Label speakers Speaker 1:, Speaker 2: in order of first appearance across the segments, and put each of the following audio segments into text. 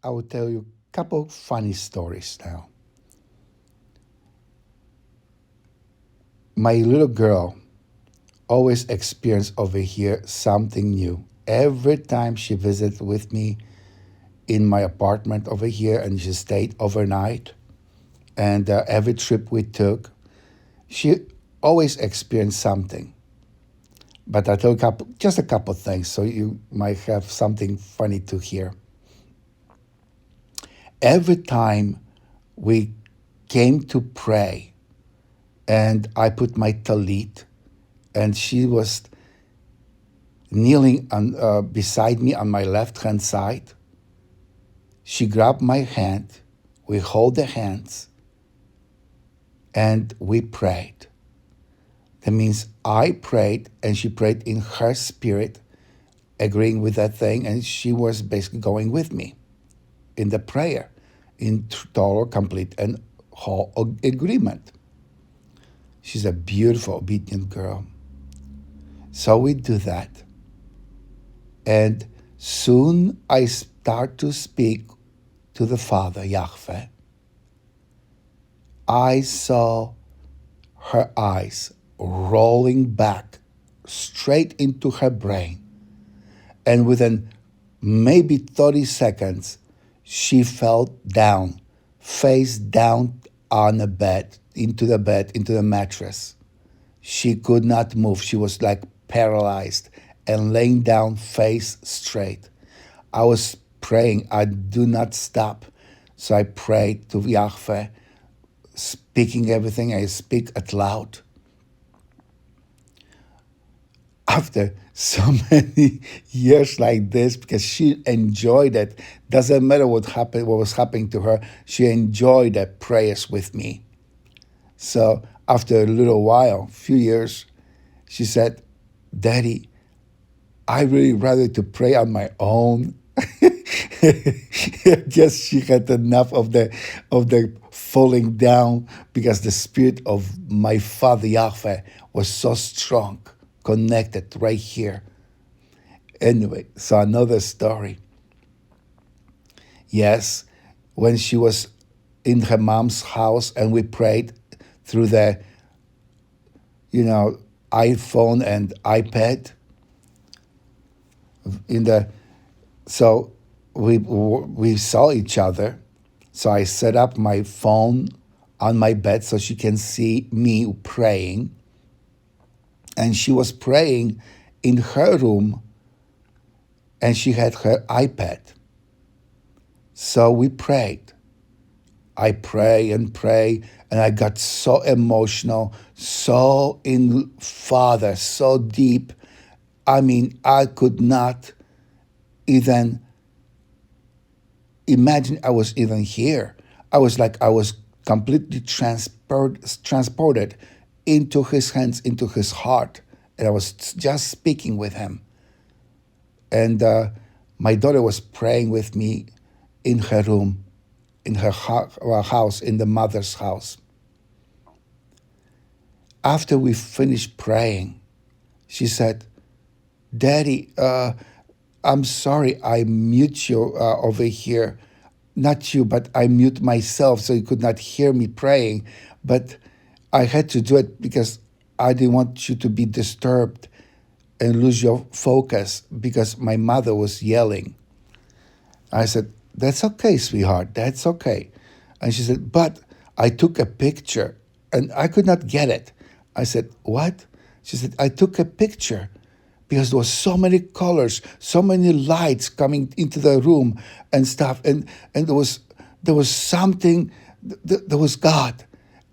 Speaker 1: I will tell you a couple funny stories now. My little girl always experience over here something new. Every time she visits with me in my apartment over here and she stayed overnight, and every trip we took, she always experienced something. But I tell you just a couple things so you might have something funny to hear. Every time we came to pray, and I put my talit, and she was kneeling beside me on my left hand side. She grabbed my hand, we hold the hands, and we prayed. That means I prayed and she prayed in her spirit, agreeing with that thing, and she was basically going with me in the prayer, in total, complete, and whole agreement. She's a beautiful, obedient girl. So we do that. And soon I start to speak to the Father, Yahweh. I saw her eyes rolling back straight into her brain. And within maybe 30 seconds, she fell down, face down on the bed, into the mattress. She could not move. She was like paralyzed and laying down face straight. I was praying. I do not stop. So I prayed to Yahweh, speaking everything. I speak out loud. After so many years like this, because she enjoyed it, doesn't matter what happened, what was happening to her, she enjoyed the prayers with me. So after a little while, few years, she said, "Daddy, I really rather to pray on my own." Just she had enough of the falling down because the spirit of my father Yahweh was so strong, connected right here. Anyway, so another story. Yes, when she was in her mom's house and we prayed through the, iPhone and iPad in the so we saw each other. So I set up my phone on my bed so she can see me praying. And she was praying in her room and she had her iPad. So we prayed. I pray and pray, and I got so emotional, so in Father, so deep. I mean, I could not even imagine I was even here. I was completely transported into his hands, into his heart, and I was just speaking with him. And my daughter was praying with me in her room, in her house, in the mother's house. After we finished praying, she said, "Daddy, I'm sorry I mute you over here. Not you, but I mute myself so you could not hear me praying. But I had to do it because I didn't want you to be disturbed and lose your focus because my mother was yelling." I said, "That's okay, sweetheart. That's okay." And she said, "But I took a picture and I could not get it." I said, "What?" She said, "I took a picture because there was so many colors, so many lights coming into the room and stuff. And there was something, there was God."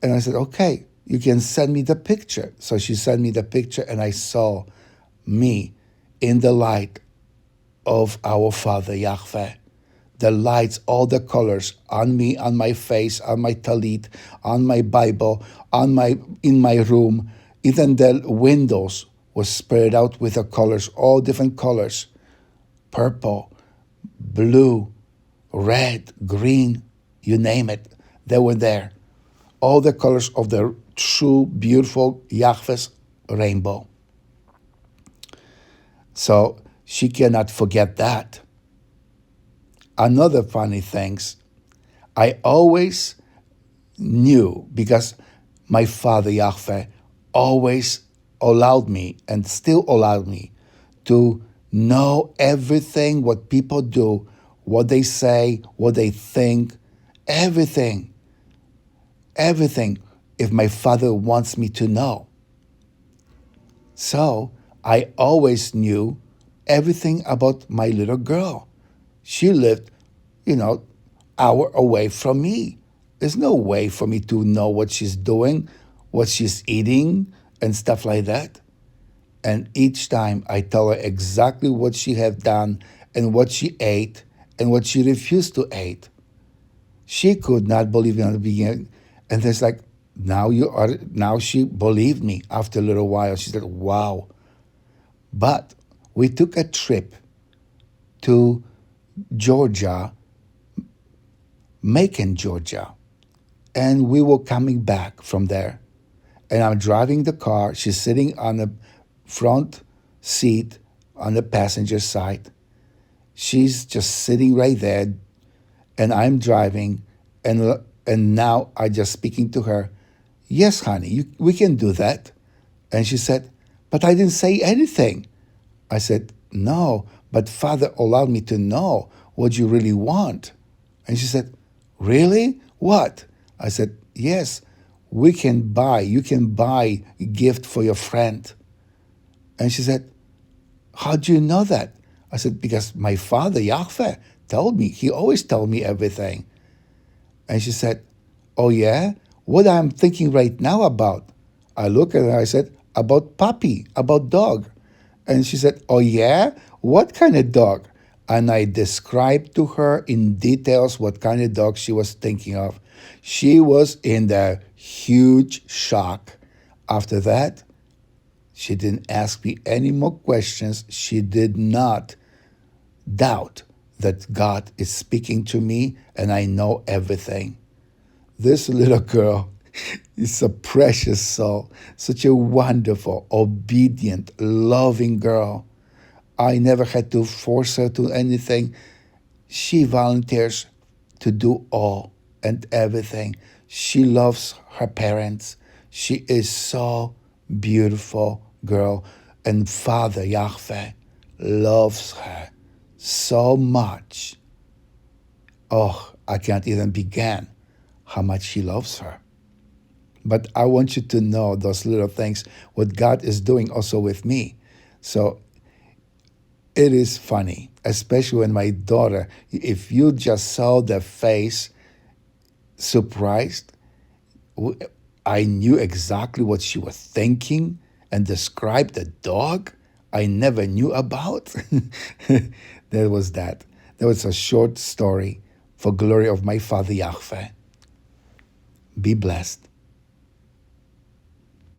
Speaker 1: And I said, "Okay, you can send me the picture." So she sent me the picture and I saw me in the light of our Father Yahweh. The lights, all the colors on me, on my face, on my talit, on my Bible, in my room. Even the windows was spread out with the colors, all different colors, purple, blue, red, green, you name it, they were there. All the colors of the true, beautiful Yahweh's rainbow. So she cannot forget that. Another funny things, I always knew because my father Yahweh always allowed me and still allowed me to know everything what people do, what they say, what they think, everything, everything if my father wants me to know. So I always knew everything about my little girl. She lived, you know, hour away from me. There's no way for me to know what she's doing, what she's eating, and stuff like that. And each time I tell her exactly what she had done and what she ate and what she refused to eat. She could not believe it in the beginning. And there's like, now she believed me after a little while. She said, wow. But we took a trip to Georgia, Macon, Georgia. And we were coming back from there. And I'm driving the car. She's sitting on the front seat on the passenger side. She's just sitting right there, and I'm driving. And now I just speaking to her. Yes, honey, we can do that. And she said, but I didn't say anything. I said, no, but Father allowed me to know what you really want. And she said, really? What? I said, yes, you can buy a gift for your friend. And she said, how do you know that? I said, because my father, Yahweh, told me. He always told me everything. And she said, oh yeah? What I'm thinking right now about? I look at her, I said, about puppy, about dog. And she said, oh yeah? What kind of dog? And I described to her in details what kind of dog she was thinking of. She was in the huge shock. After that, she didn't ask me any more questions. She did not doubt that God is speaking to me and I know everything. This little girl is a precious soul, such a wonderful, obedient, loving girl. I never had to force her to anything. She volunteers to do all and everything. She loves her parents. She is so beautiful girl. And Father Yahweh loves her so much. Oh, I can't even begin how much he loves her. But I want you to know those little things, what God is doing also with me. So it is funny, especially when my daughter, if you just saw the face surprised, I knew exactly what she was thinking and described the dog I never knew about. There was that. That was a short story for glory of my Father Yahweh. Be blessed.